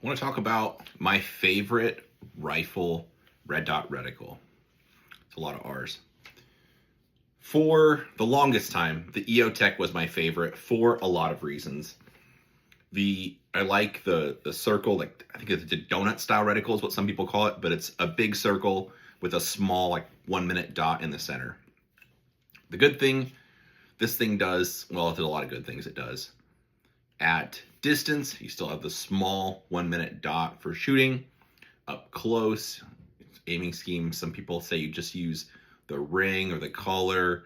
I want to talk about my favorite rifle red dot reticle. It's a lot of R's. For the longest time, the EOTech was my favorite for a lot of reasons. I like the circle, like I think it's a donut style reticle is what some people call it, but it's a big circle with a small like 1 minute dot in the center. The good thing this thing does, well, there's a lot of good things it does. At distance, you still have the small 1 minute dot for shooting. Up close, aiming scheme, some people say you just use the ring or the collar.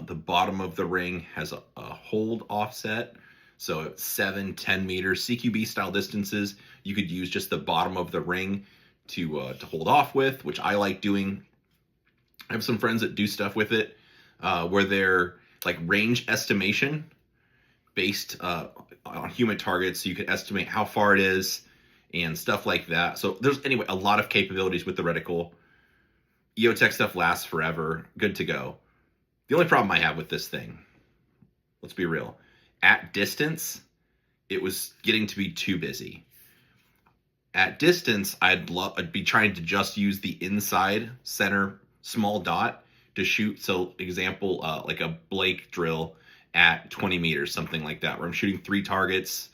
The bottom of the ring has a hold offset. So at 7-10 meters CQB style distances, you could use just the bottom of the ring to hold off with, which I like doing. I have some friends that do stuff with it where they're like range estimation based on human targets, so you can estimate how far it is and stuff like that. So there's anyway a lot of capabilities with the reticle. EOTech stuff lasts forever, good to go. The only problem I have with this thing, let's be real, at distance, it was getting to be too busy. At distance, I'd be trying to just use the inside center small dot to shoot. So example, like a Blake drill at 20 meters, something like that, where I'm shooting 3 targets,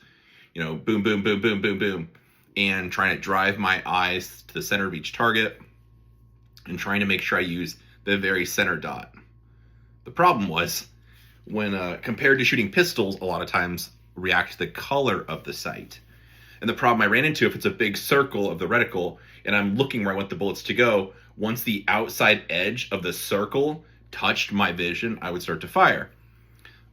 boom, boom, boom, boom, boom, boom, and trying to drive my eyes to the center of each target and trying to make sure I use the very center dot. The problem was when compared to shooting pistols, a lot of times react to the color of the sight. And the problem I ran into, if it's a big circle of the reticle and I'm looking where I want the bullets to go, once the outside edge of the circle touched my vision, I would start to fire.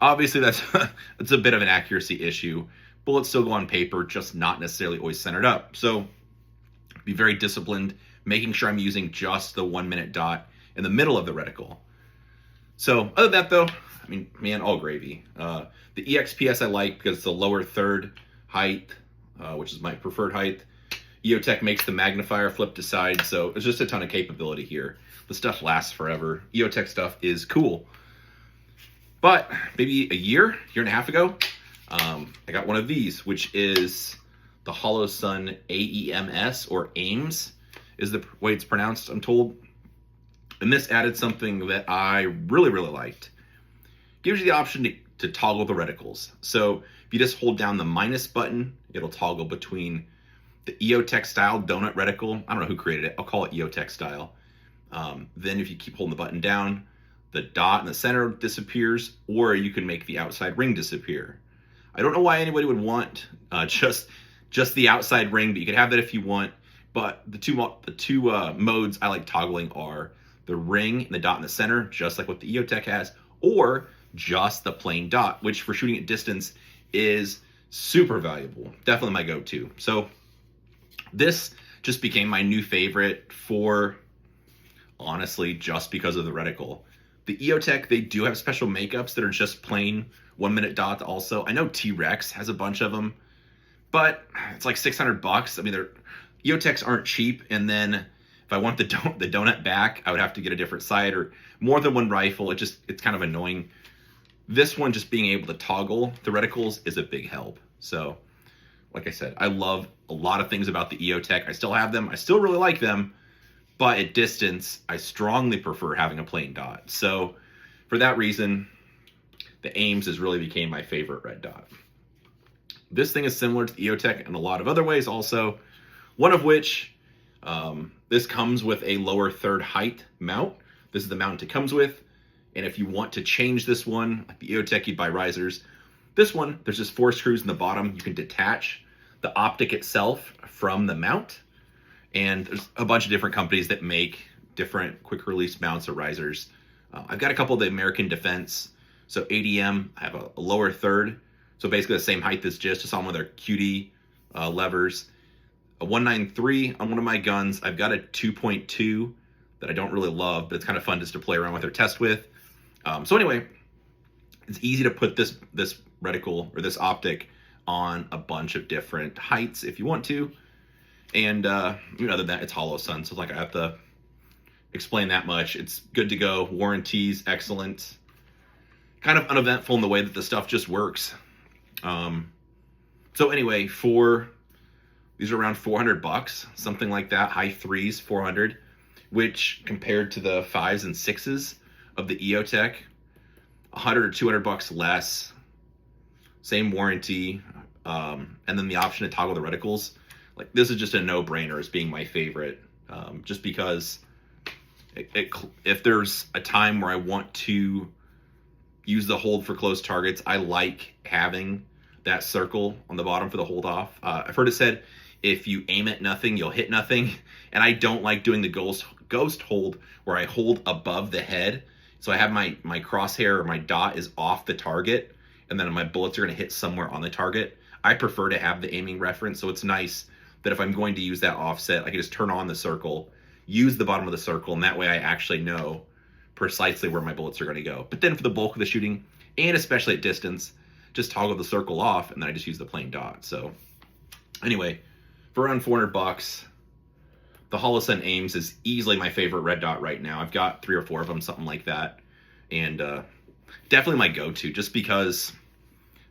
Obviously, that's a bit of an accuracy issue. Bullets still go on paper, just not necessarily always centered up. So be very disciplined, making sure I'm using just the 1 minute dot in the middle of the reticle. So other than that, though, I mean, man, all gravy. The EXPS I like because it's the lower third height, which is my preferred height. EOTech makes the magnifier flip to side, so there's just a ton of capability here. The stuff lasts forever. EOTech stuff is cool. But maybe a year and a half ago, I got one of these, which is the Holosun AEMS, or AEMS is the way it's pronounced, I'm told. And this added something that I really, really liked. Gives you the option to toggle the reticles. So if you just hold down the minus button, it'll toggle between the EOTech style donut reticle. I don't know who created it. I'll call it EOTech style. Then if you keep holding the button down, the dot in the center disappears, or you can make the outside ring disappear. I don't know why anybody would want just the outside ring, but you can have that if you want. But the two modes I like toggling are the ring and the dot in the center, just like what the EOTech has, or just the plain dot, which for shooting at distance is super valuable. Definitely my go-to. So this just became my new favorite for, honestly, just because of the reticle. The EOTech, they do have special makeups that are just plain 1 minute dot also. I know T-Rex has a bunch of them, but it's like $600. I mean, EOTechs aren't cheap, and then if I want the donut back, I would have to get a different sight or more than one rifle. It's kind of annoying. This one, just being able to toggle the reticles is a big help. So, like I said, I love a lot of things about the EOTech. I still have them. I still really like them. But at distance, I strongly prefer having a plain dot. So for that reason, the AEMS has really became my favorite red dot. This thing is similar to the EOTech in a lot of other ways also. One of which, this comes with a lower third height mount. This is the mount it comes with. And if you want to change this one, like the EOTech, you'd buy risers. This one, there's just 4 screws in the bottom. You can detach the optic itself from the mount. And there's a bunch of different companies that make different quick release mounts or risers. I've got a couple of the American Defense. So ADM, I have a lower third. So basically the same height as just on one of their QD levers. A 193 on one of my guns. I've got a 2.2 that I don't really love, but it's kind of fun just to play around with or test with. So anyway, it's easy to put this reticle or this optic on a bunch of different heights if you want to. And other than that, it's Holosun, so like I have to explain that much. It's good to go. Warranties, excellent. Kind of uneventful in the way that the stuff just works. So anyway, for These are around 400 bucks, something like that, high threes, 400, which compared to the 5s and 6s of the EOTech, 100 or 200 bucks less, same warranty, and then the option to toggle the reticles. Like, this is just a no-brainer as being my favorite, just because if there's a time where I want to use the hold for close targets, I like having that circle on the bottom for the hold off. I've heard it said, if you aim at nothing, you'll hit nothing. And I don't like doing the ghost hold where I hold above the head. So I have my crosshair or my dot is off the target, and then my bullets are going to hit somewhere on the target. I prefer to have the aiming reference. So it's nice that if I'm going to use that offset, I can just turn on the circle, use the bottom of the circle, and that way I actually know precisely where my bullets are going to go. But then for the bulk of the shooting, and especially at distance, just toggle the circle off, and then I just use the plain dot. So anyway, for around 400 bucks, the Holosun AEMS is easily my favorite red dot right now. I've got 3 or 4 of them, something like that. And definitely my go-to, just because,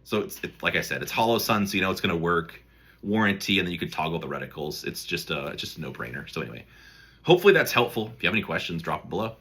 so it's like I said, it's Holosun, so you know it's going to work. Warranty, and then you can toggle the reticles. It's just a no-brainer. So anyway, hopefully that's helpful. If you have any questions, drop them below.